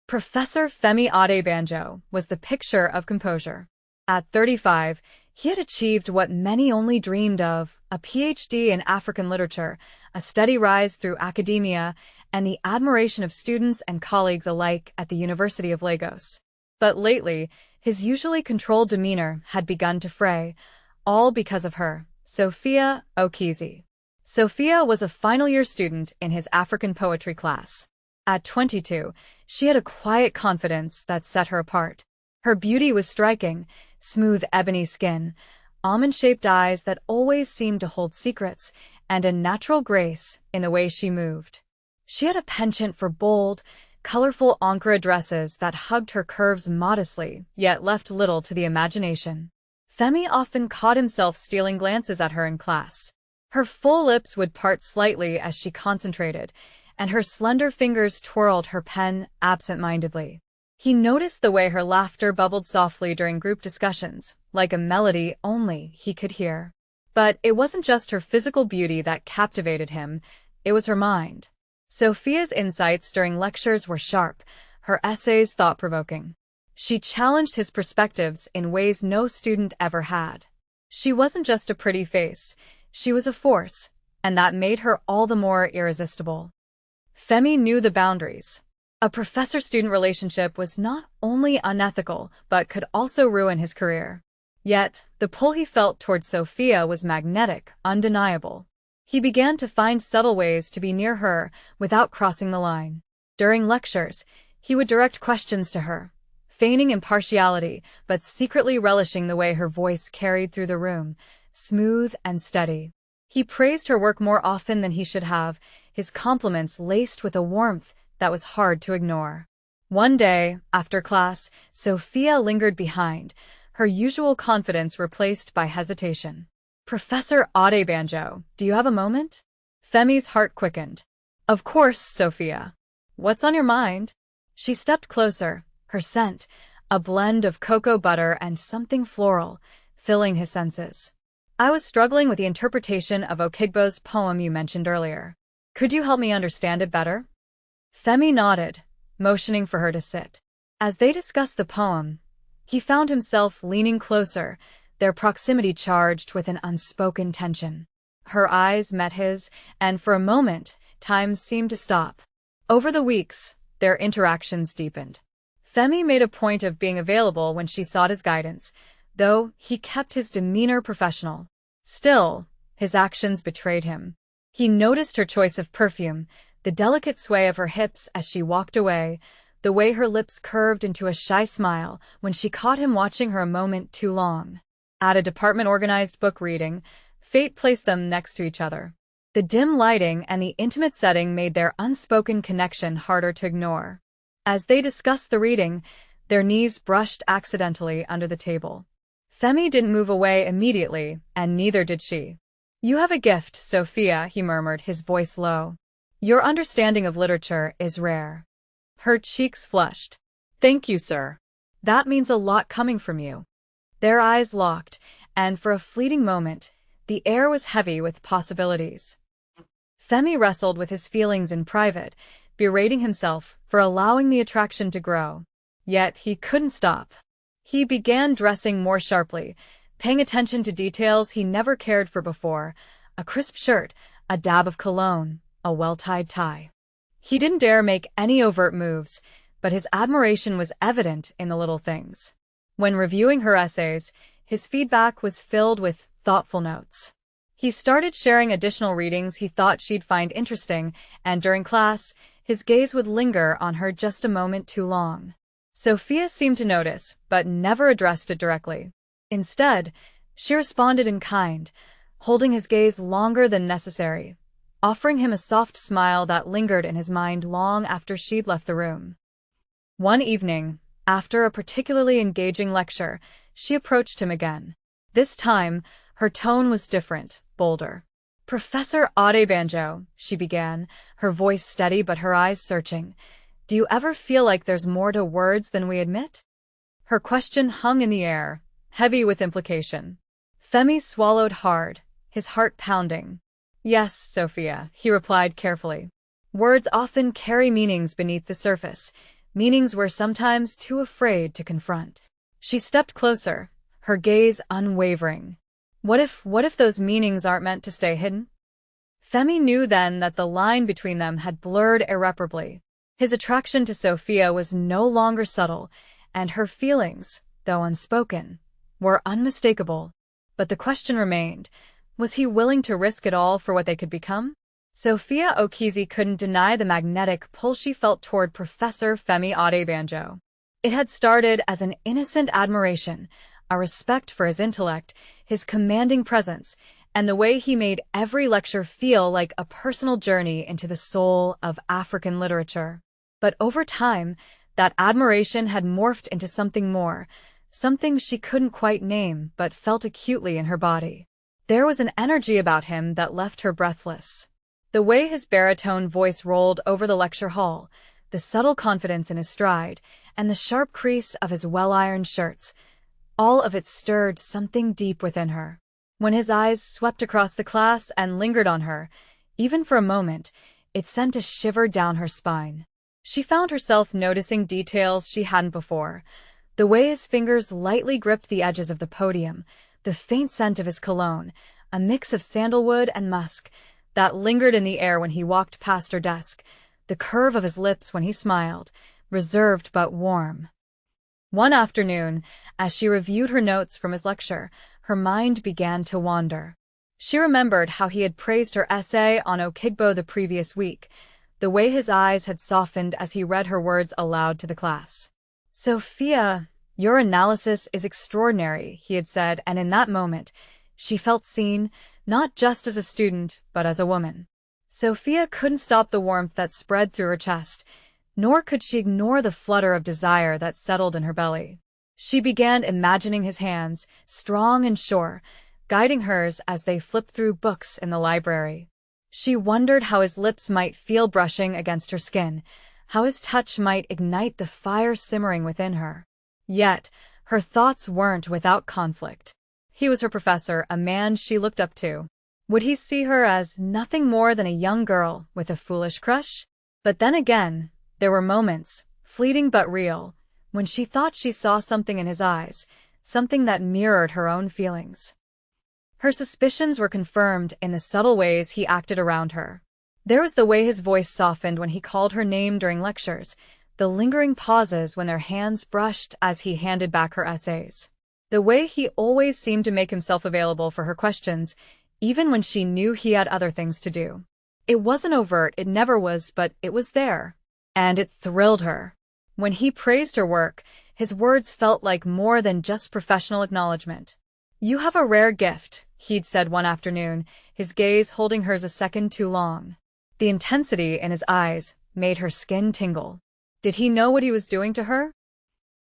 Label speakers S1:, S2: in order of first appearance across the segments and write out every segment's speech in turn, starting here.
S1: Professor Femi Adebanjo was the picture of composure. At 35, he had achieved what many only dreamed of, a PhD in African literature, a steady rise through academia, and the admiration of students and colleagues alike at the University of Lagos. But lately, his usually controlled demeanor had begun to fray, all because of her, Sophia Okizi. Sophia was a final-year student in his African poetry class. At 22, she had a quiet confidence that set her apart. Her beauty was striking, smooth ebony skin, almond-shaped eyes that always seemed to hold secrets, and a natural grace in the way she moved. She had a penchant for bold, colorful Ankara dresses that hugged her curves modestly, yet left little to the imagination. Femi often caught himself stealing glances at her in class. Her full lips would part slightly as she concentrated, and her slender fingers twirled her pen absent-mindedly. He noticed the way her laughter bubbled softly during group discussions, like a melody only he could hear. But it wasn't just her physical beauty that captivated him, it was her mind. Sophia's insights during lectures were sharp, her essays thought-provoking. She challenged his perspectives in ways no student ever had. She wasn't just a pretty face, she was a force, and that made her all the more irresistible. Femi knew the boundaries. A professor-student relationship was not only unethical, but could also ruin his career. Yet, the pull he felt towards Sophia was magnetic, undeniable. He began to find subtle ways to be near her without crossing the line. During lectures, he would direct questions to her, feigning impartiality, but secretly relishing the way her voice carried through the room, smooth and steady. He praised her work more often than he should have, his compliments laced with a warmth that was hard to ignore. One day, after class, Sophia lingered behind, her usual confidence replaced by hesitation. "Professor Adebanjo, do you have a moment?" Femi's heart quickened. "Of course, Sophia. What's on your mind?" She stepped closer, her scent, a blend of cocoa butter and something floral, filling his senses. "I was struggling with the interpretation of Okigbo's poem you mentioned earlier. Could you help me understand it better?" Femi nodded, motioning for her to sit. As they discussed the poem, he found himself leaning closer, their proximity charged with an unspoken tension. Her eyes met his, and for a moment, time seemed to stop. Over the weeks, their interactions deepened. Femi made a point of being available when she sought his guidance, though he kept his demeanor professional. Still, his actions betrayed him. He noticed her choice of perfume, the delicate sway of her hips as she walked away, the way her lips curved into a shy smile when she caught him watching her a moment too long. At a department-organized book reading, fate placed them next to each other. The dim lighting and the intimate setting made their unspoken connection harder to ignore. As they discussed the reading, their knees brushed accidentally under the table. Femi didn't move away immediately, and neither did she. "You have a gift, Sophia," he murmured, his voice low. "Your understanding of literature is rare." Her cheeks flushed. "Thank you, sir. That means a lot coming from you." Their eyes locked, and for a fleeting moment, the air was heavy with possibilities. Femi wrestled with his feelings in private, berating himself for allowing the attraction to grow. Yet he couldn't stop. He began dressing more sharply, paying attention to details he never cared for before, a crisp shirt, a dab of cologne, a well-tied tie. He didn't dare make any overt moves, but his admiration was evident in the little things. When reviewing her essays, his feedback was filled with thoughtful notes. He started sharing additional readings he thought she'd find interesting, and during class, his gaze would linger on her just a moment too long. Sophia seemed to notice, but never addressed it directly. Instead, she responded in kind, holding his gaze longer than necessary, offering him a soft smile that lingered in his mind long after she'd left the room. One evening, after a particularly engaging lecture, she approached him again. This time, her tone was different, bolder. "Professor Adebanjo," she began, her voice steady but her eyes searching, "do you ever feel like there's more to words than we admit?" Her question hung in the air, heavy with implication. Femi swallowed hard, his heart pounding. "Yes, Sophia," he replied carefully. "Words often carry meanings beneath the surface, meanings we're sometimes too afraid to confront. She stepped closer, her gaze unwavering. What if those meanings aren't meant to stay hidden? Femi knew then that the line between them had blurred irreparably. His attraction to Sophia was no longer subtle, and her feelings, though unspoken, were unmistakable. But the question remained, was he willing to risk it all for what they could become? Sophia Okizi couldn't deny the magnetic pull she felt toward Professor Femi Adebanjo. It had started as an innocent admiration, a respect for his intellect, his commanding presence, and the way he made every lecture feel like a personal journey into the soul of African literature. But over time, that admiration had morphed into something more, something she couldn't quite name but felt acutely in her body. There was an energy about him that left her breathless. The way his baritone voice rolled over the lecture hall, the subtle confidence in his stride, and the sharp crease of his well-ironed shirts, all of it stirred something deep within her. When his eyes swept across the class and lingered on her, even for a moment, it sent a shiver down her spine. She found herself noticing details she hadn't before. The way his fingers lightly gripped the edges of the podium, the faint scent of his cologne, a mix of sandalwood and musk, that lingered in the air when he walked past her desk, the curve of his lips when he smiled, reserved but warm. One afternoon, as she reviewed her notes from his lecture, her mind began to wander. She remembered how he had praised her essay on Okigbo the previous week, the way his eyes had softened as he read her words aloud to the class. "Sophia, your analysis is extraordinary," he had said, and in that moment, she felt seen, not just as a student, but as a woman. Sophia couldn't stop the warmth that spread through her chest, nor could she ignore the flutter of desire that settled in her belly. She began imagining his hands, strong and sure, guiding hers as they flipped through books in the library. She wondered how his lips might feel brushing against her skin, how his touch might ignite the fire simmering within her. Yet, her thoughts weren't without conflict. He was her professor, a man she looked up to. Would he see her as nothing more than a young girl with a foolish crush? But then again, there were moments, fleeting but real, when she thought she saw something in his eyes, something that mirrored her own feelings. Her suspicions were confirmed in the subtle ways he acted around her. There was the way his voice softened when he called her name during lectures, the lingering pauses when their hands brushed as he handed back her essays. The way he always seemed to make himself available for her questions, even when she knew he had other things to do. It wasn't overt, it never was, but it was there. And it thrilled her. When he praised her work, his words felt like more than just professional acknowledgement. "You have a rare gift," he'd said one afternoon, his gaze holding hers a second too long. The intensity in his eyes made her skin tingle. Did he know what he was doing to her?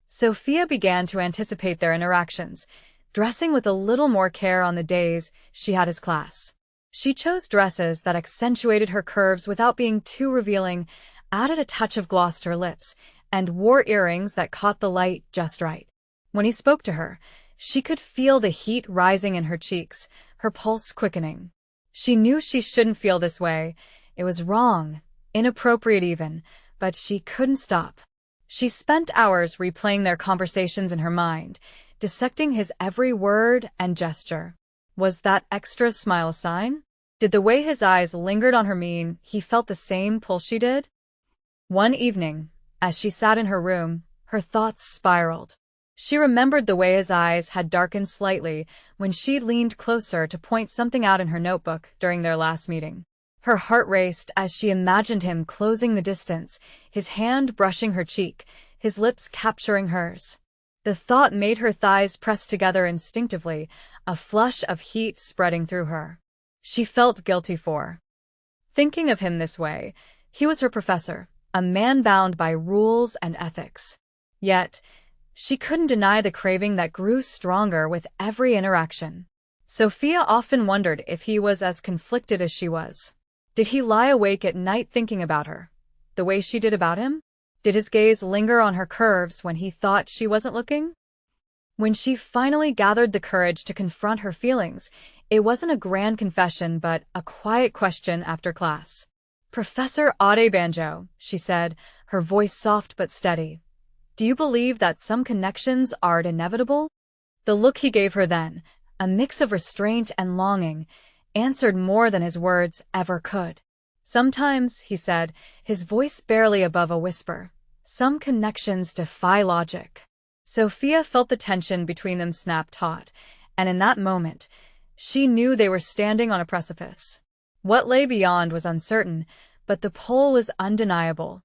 S1: Sophia began to anticipate their interactions, dressing with a little more care on the days she had his class. She chose dresses that accentuated her curves without being too revealing, added a touch of gloss to her lips, and wore earrings that caught the light just right. When he spoke to her, she could feel the heat rising in her cheeks, her pulse quickening. She knew she shouldn't feel this way. It was wrong, inappropriate even, but she couldn't stop. She spent hours replaying their conversations in her mind, dissecting his every word and gesture. Was that extra smile a sign? Did the way his eyes lingered on her mean he felt the same pull she did? One evening, as she sat in her room, her thoughts spiraled. She remembered the way his eyes had darkened slightly when she leaned closer to point something out in her notebook during their last meeting. Her heart raced as she imagined him closing the distance, his hand brushing her cheek, his lips capturing hers. The thought made her thighs press together instinctively, a flush of heat spreading through her. She felt guilty for thinking of him this way. He was her professor, a man bound by rules and ethics. Yet, she couldn't deny the craving that grew stronger with every interaction. Sophia often wondered if he was as conflicted as she was. Did he lie awake at night thinking about her, the way she did about him? Did his gaze linger on her curves when he thought she wasn't looking? When she finally gathered the courage to confront her feelings, it wasn't a grand confession but a quiet question after class. "Professor Adebanjo," she said, her voice soft but steady. "Do you believe that some connections are inevitable?" The look he gave her then, a mix of restraint and longing, answered more than his words ever could. "Sometimes," he said, his voice barely above a whisper, "some connections defy logic." Sophia felt the tension between them snap taut, and in that moment, she knew they were standing on a precipice. What lay beyond was uncertain, but the pull was undeniable.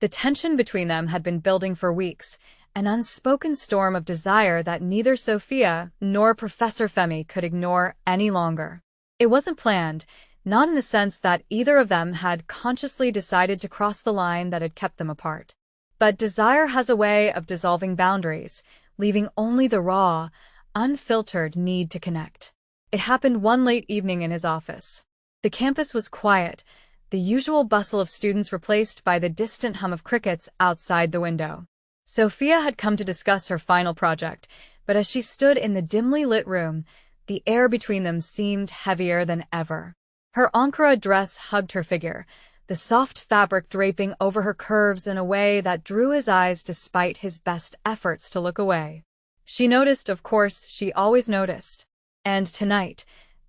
S1: The tension between them had been building for weeks, an unspoken storm of desire that neither Sophia nor Professor Femi could ignore any longer. It wasn't planned, not in the sense that either of them had consciously decided to cross the line that had kept them apart. But desire has a way of dissolving boundaries, leaving only the raw, unfiltered need to connect. It happened one late evening in his office. The campus was quiet, the usual bustle of students replaced by the distant hum of crickets outside the window. Sophia had come to discuss her final project, but as she stood in the dimly lit room, the air between them seemed heavier than ever. Her Ankara dress hugged her figure, the soft fabric draping over her curves in a way that drew his eyes despite his best efforts to look away. She noticed, of course, she always noticed. And tonight,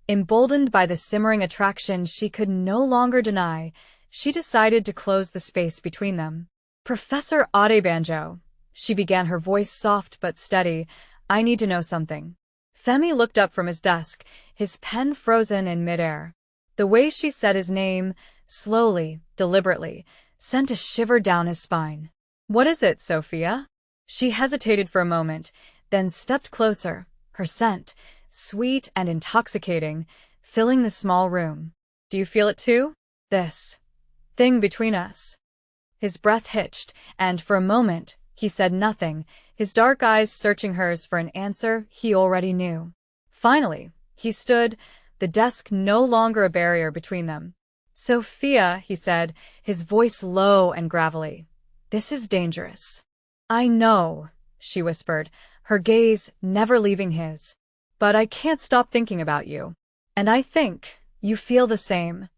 S1: emboldened by the simmering attraction she could no longer deny, she decided to close the space between them. "Professor Adebanjo," she began, her voice soft but steady, "I need to know something." Femi looked up from his desk, his pen frozen in midair. The way she said his name, slowly, deliberately, sent a shiver down his spine. "What is it, Sophia?" She hesitated for a moment, then stepped closer, her scent, sweet and intoxicating, filling the small room. "Do you feel it too? This thing between us?" His breath hitched, and for a moment, he said nothing, his dark eyes searching hers for an answer he already knew. Finally, he stood, the desk no longer a barrier between them. "Sophia," he said, his voice low and gravelly, "this is dangerous." "I know," she whispered, her gaze never leaving his. "But I can't stop thinking about you. And I think you feel the same."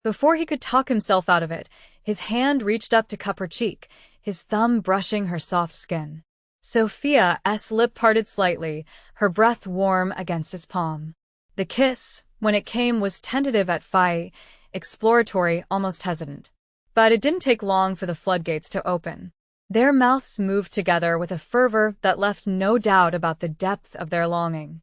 S1: Before he could talk himself out of it, his hand reached up to cup her cheek, his thumb brushing her soft skin. Sophia's lip parted slightly, her breath warm against his palm. The kiss, when it came, was tentative at first, exploratory, almost hesitant. But it didn't take long for the floodgates to open. Their mouths moved together with a fervor that left no doubt about the depth of their longing.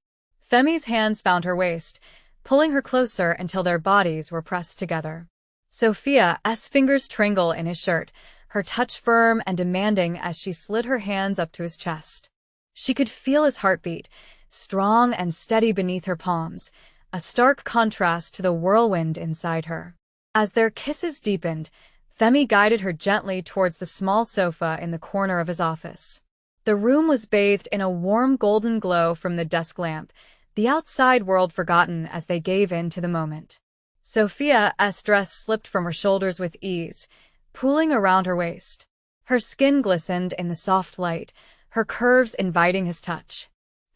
S1: Femi's hands found her waist, pulling her closer until their bodies were pressed together. Sophia's fingers strangled in his shirt, her touch firm and demanding as she slid her hands up to his chest. She could feel his heartbeat, strong and steady beneath her palms, a stark contrast to the whirlwind inside her. As their kisses deepened, Femi guided her gently towards the small sofa in the corner of his office. The room was bathed in a warm golden glow from the desk lamp, the outside world forgotten as they gave in to the moment. Sophia's dress slipped from her shoulders with ease, pooling around her waist. Her skin glistened in the soft light, her curves inviting his touch.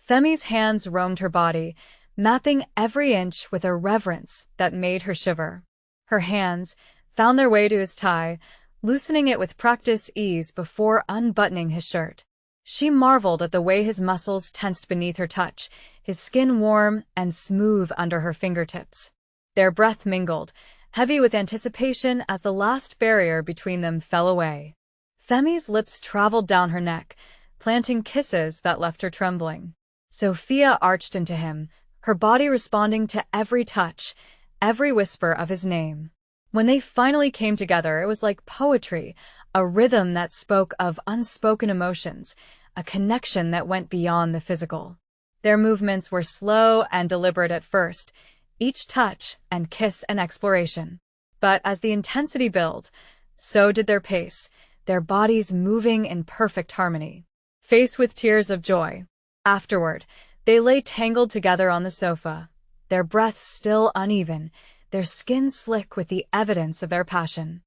S1: Femi's hands roamed her body, mapping every inch with a reverence that made her shiver. Her hands found their way to his tie, loosening it with practiced ease before unbuttoning his shirt. She marveled at the way his muscles tensed beneath her touch, his skin warm and smooth under her fingertips. Their breath mingled, heavy with anticipation as the last barrier between them fell away. Femi's lips traveled down her neck, planting kisses that left her trembling. Sophia arched into him, her body responding to every touch, every whisper of his name. When they finally came together, it was like poetry, a rhythm that spoke of unspoken emotions, a connection that went beyond the physical. Their movements were slow and deliberate at first, each touch and kiss an exploration. But as the intensity built, so did their pace, their bodies moving in perfect harmony. Faced with tears of joy. Afterward, they lay tangled together on the sofa, their breaths still uneven, their skin slick with the evidence of their passion.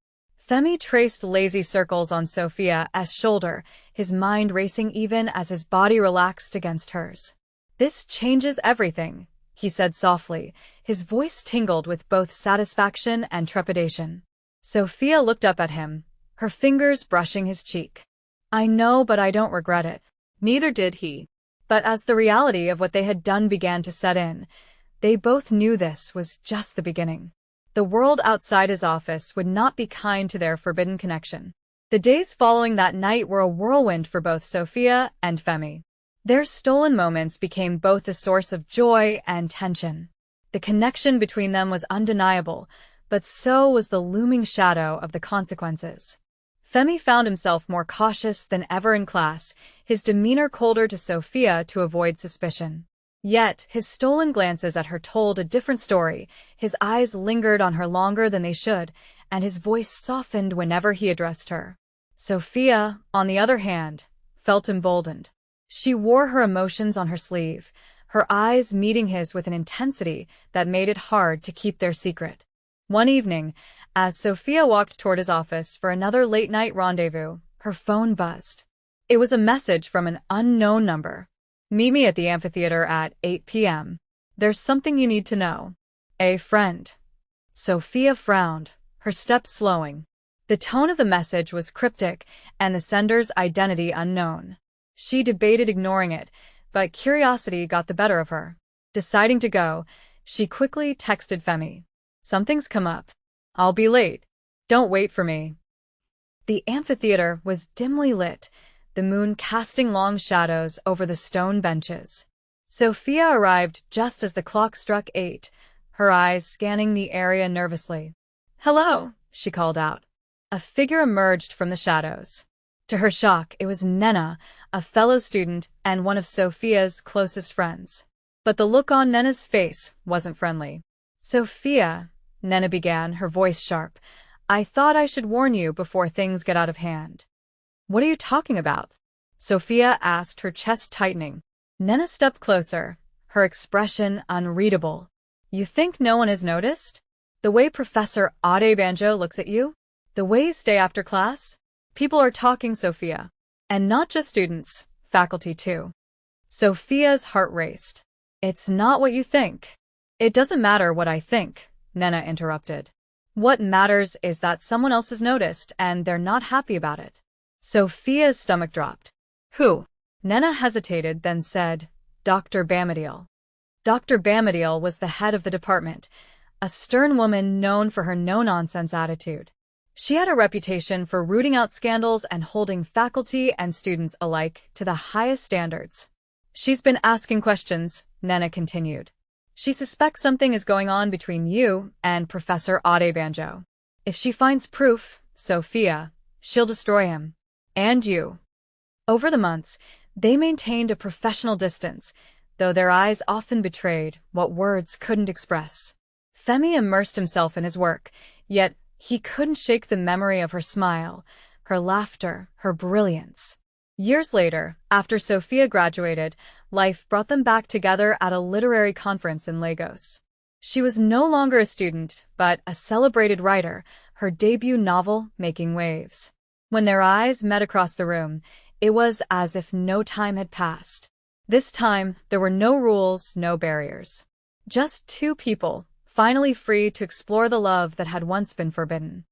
S1: Femi traced lazy circles on Sophia's shoulder, his mind racing even as his body relaxed against hers. "This changes everything," he said softly, his voice tingled with both satisfaction and trepidation. Sophia looked up at him, her fingers brushing his cheek. "I know, but I don't regret it." Neither did he. But as the reality of what they had done began to set in, they both knew this was just the beginning. The world outside his office would not be kind to their forbidden connection. The days following that night were a whirlwind for both Sophia and Femi. Their stolen moments became both a source of joy and tension. The connection between them was undeniable, but so was the looming shadow of the consequences. Femi found himself more cautious than ever in class, his demeanor colder to Sophia to avoid suspicion. Yet, his stolen glances at her told a different story. His eyes lingered on her longer than they should, and his voice softened whenever he addressed her. Sophia, on the other hand, felt emboldened. She wore her emotions on her sleeve, her eyes meeting his with an intensity that made it hard to keep their secret. One evening, as Sophia walked toward his office for another late-night rendezvous, her phone buzzed. It was a message from an unknown number. "Meet me at the amphitheater at 8 p.m. There's something you need to know. A friend." Sophia frowned, her steps slowing. The tone of the message was cryptic, and the sender's identity unknown. She debated ignoring it, but curiosity got the better of her. Deciding to go, she quickly texted Femi. "Something's come up. I'll be late. Don't wait for me." The amphitheater was dimly lit, the moon casting long shadows over the stone benches. Sophia arrived just as the clock struck 8, her eyes scanning the area nervously. "Hello," she called out. A figure emerged from the shadows. To her shock, it was Nena, a fellow student and one of Sophia's closest friends. But the look on Nena's face wasn't friendly. "Sophia," Nena began, her voice sharp, "I thought I should warn you before things get out of hand." "What are you talking about?" Sophia asked, her chest tightening. Nena stepped closer, her expression unreadable. "You think no one has noticed? The way Professor Adebanjo looks at you? The way you stay after class? People are talking, Sophia. And not just students, faculty too." Sophia's heart raced. "It's not what you think." "It doesn't matter what I think," Nena interrupted. "What matters is that someone else has noticed, and they're not happy about it." Sophia's stomach dropped. "Who?" Nena hesitated, then said, "Dr. Bamadiel." Dr. Bamadiel was the head of the department, a stern woman known for her no-nonsense attitude. She had a reputation for rooting out scandals and holding faculty and students alike to the highest standards. "She's been asking questions," Nena continued. "She suspects something is going on between you and Professor Adebanjo. If she finds proof, Sophia, she'll destroy him. And you." Over the months, they maintained a professional distance, though their eyes often betrayed what words couldn't express. Femi immersed himself in his work, yet he couldn't shake the memory of her smile, her laughter, her brilliance. Years later, after Sophia graduated, life brought them back together at a literary conference in Lagos. She was no longer a student, but a celebrated writer, her debut novel making waves. When their eyes met across the room, it was as if no time had passed. This time, there were no rules, no barriers. Just two people, finally free to explore the love that had once been forbidden.